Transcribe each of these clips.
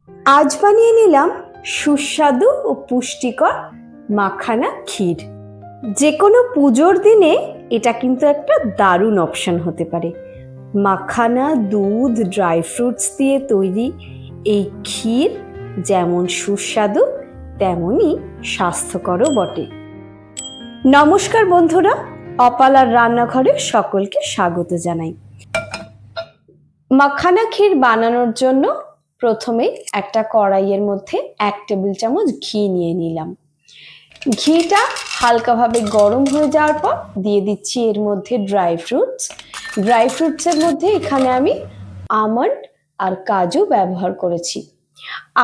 আজ বানিয়ে নিলাম সুস্বাদু ও পুষ্টিকর মাখানা ক্ষীর। যে কোনো পুজোর দিনে এটা কিন্তু একটা দারুণ অপশন হতে পারে। মাখানা, দুধ, ড্রাই ফ্রুটস দিয়ে তৈরি এই ক্ষীর যেমন সুস্বাদু তেমনই স্বাস্থ্যকরও বটে। নমস্কার বন্ধুরা, অপালার রান্নাঘরে সকলকে স্বাগত জানাই। মাখানা ক্ষীর বানানোর জন্য প্রথমে একটা কড়াইয়ের মধ্যে 1 টেবিল চামচ ঘি নিয়ে নিলাম। ঘিটা হালকাভাবে গরম হয়ে যাওয়ার পর দিয়ে দিচ্ছি এর মধ্যে ড্রাই ফ্রুটসের মধ্যে এখানে আমি আমন্ড আর কাজু ব্যবহার করেছি।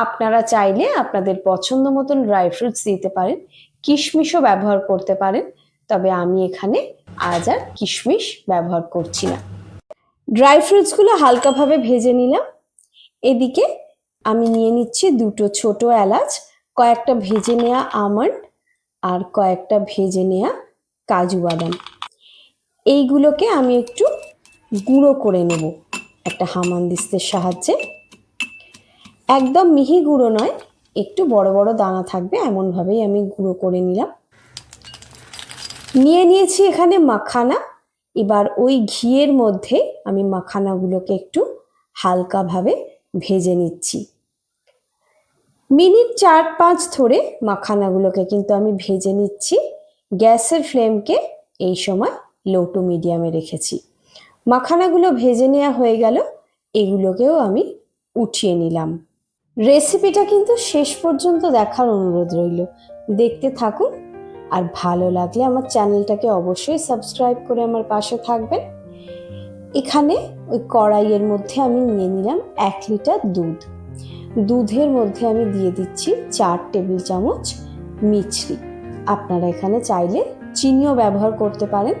আপনারা চাইলে আপনাদের পছন্দ মতন ড্রাই ফ্রুটস দিতে পারেন, কিশমিশও ব্যবহার করতে পারেন, তবে আমি এখানে আজ আর কিশমিশ ব্যবহার করছি না। ড্রাই ফ্রুটসগুলো হালকাভাবে ভেজে নিলাম। এদিকে আমি নিয়ে নিচ্ছি 2টো ছোট এলাচ, কয়েকটা ভেজে নেওয়া আমন্ড আর কয়েকটা ভেজে নেওয়া কাজু বাদাম। এইগুলোকে আমি একটু গুঁড়ো করে নেব একটা হামানদিস্তের সাহায্যে। একদম মিহি গুঁড়ো নয়, একটু বড় বড় দানা থাকবে এমনভাবেই আমি গুঁড়ো করে নিলাম। নিয়ে নিয়েছি এখানে মাখানা। এবার ওই ঘিয়ের মধ্যে আমি মাখানাগুলোকে একটু হালকাভাবে ভেজে নিচ্ছি। মিনিট 4-5 ধরে মাখানাগুলোকে কিন্তু আমি ভেজে নিচ্ছি। গ্যাসের ফ্লেমকে এই সময় লো টু মিডিয়ামে রেখেছি। মাখানাগুলো ভেজে নেওয়া হয়ে গেল, এগুলোকেও আমি উঠিয়ে নিলাম। রেসিপিটা কিন্তু শেষ পর্যন্ত দেখার অনুরোধ রইল, দেখতে থাকুন। আর ভালো লাগলে আমার চ্যানেলটাকে অবশ্যই সাবস্ক্রাইব করে আমার পাশে থাকবেন। এখানে ওই কড়াইয়ের মধ্যে আমি নিয়ে নিলাম 1 লিটার দুধ। দুধের মধ্যে আমি দিয়ে দিচ্ছি 4 টেবিল চামচ মিছরি। আপনারা এখানে চাইলে চিনিও ব্যবহার করতে পারেন।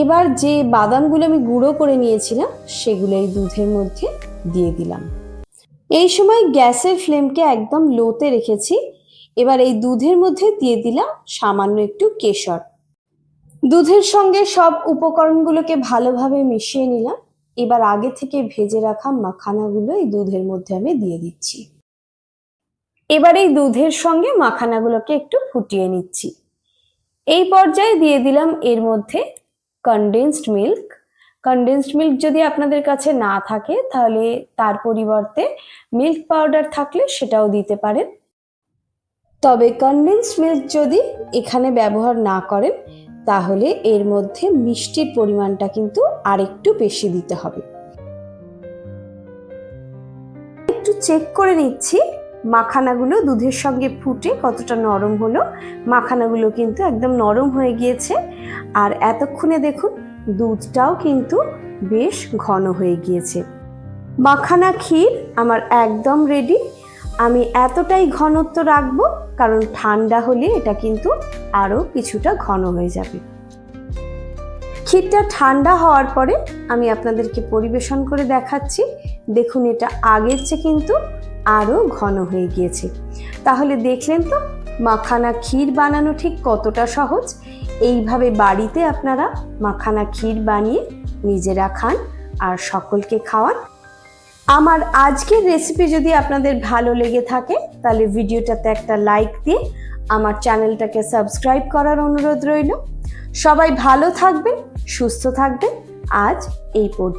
এবার যে বাদামগুলো আমি গুঁড়ো করে নিয়েছিলাম সেগুলো এই দুধের মধ্যে দিয়ে দিলাম। এই সময় গ্যাসের ফ্লেমকে একদম লোতে রেখেছি। এবার এই দুধের মধ্যে দিয়ে দিলাম সামান্য একটু কেশর। দুধের সঙ্গে সব উপকরণগুলোকে ভালোভাবে মিশিয়ে নিলাম। এবার আগে থেকে ভেজে রাখা মাখানাগুলো এই দুধের মধ্যে আমি দিয়ে দিচ্ছি। এবার এই দুধের সঙ্গে মাখানাগুলোকে একটু ফুটিয়ে নিচ্ছি। এই পর্যায়ে দিয়ে দিলাম এর মধ্যে কনডেন্সড মিল্ক। কনডেন্সড মিল্ক যদি আপনাদের কাছে না থাকে তাহলে তার পরিবর্তে মিল্ক পাউডার থাকলে সেটাও দিতে পারেন। তবে কনডেন্সড মিল্ক যদি এখানে ব্যবহার না করেন তাহলে এর মধ্যে মিষ্টির পরিমাণটা কিন্তু আরেকটু বেশি দিতে হবে। একটু চেক করে নিচ্ছি মাখানাগুলো দুধের সঙ্গে ফুটে কতটা নরম হলো। মাখানাগুলো কিন্তু একদম নরম হয়ে গিয়েছে। আর এতক্ষণে দেখুন দুধটাও কিন্তু বেশ ঘন হয়ে গিয়েছে। মাখানা ক্ষীর আমার একদম রেডি। আমি এতটাই ঘনত্ব রাখবো কারণ ঠান্ডা হলে এটা কিন্তু আরো কিছুটা ঘন হয়ে যাবে। ক্ষীরটা ঠান্ডা হওয়ার পরে আমি আপনাদেরকে পরিবেশন করে দেখাচ্ছি। দেখুন এটা আগের চেয়ে কিন্তু আরো ঘন হয়ে গিয়েছে। তাহলে দেখলেন তো মাখানা ক্ষীর বানানো ঠিক কতটা সহজ। এইভাবে বাড়িতে আপনারা মাখানা ক্ষীর বানিয়ে নিজেরা খান আর সকলকে খাওয়ান। আমার আজকের রেসিপি যদি আপনাদের ভালো লেগে থাকে তাহলে ভিডিওটাতে একটা লাইক দিয়ে আমার চ্যানেলটাকে সাবস্ক্রাইব করার অনুরোধ রইল। সবাই ভালো থাকবেন, সুস্থ থাকবেন। আজ এই পর্যন্ত।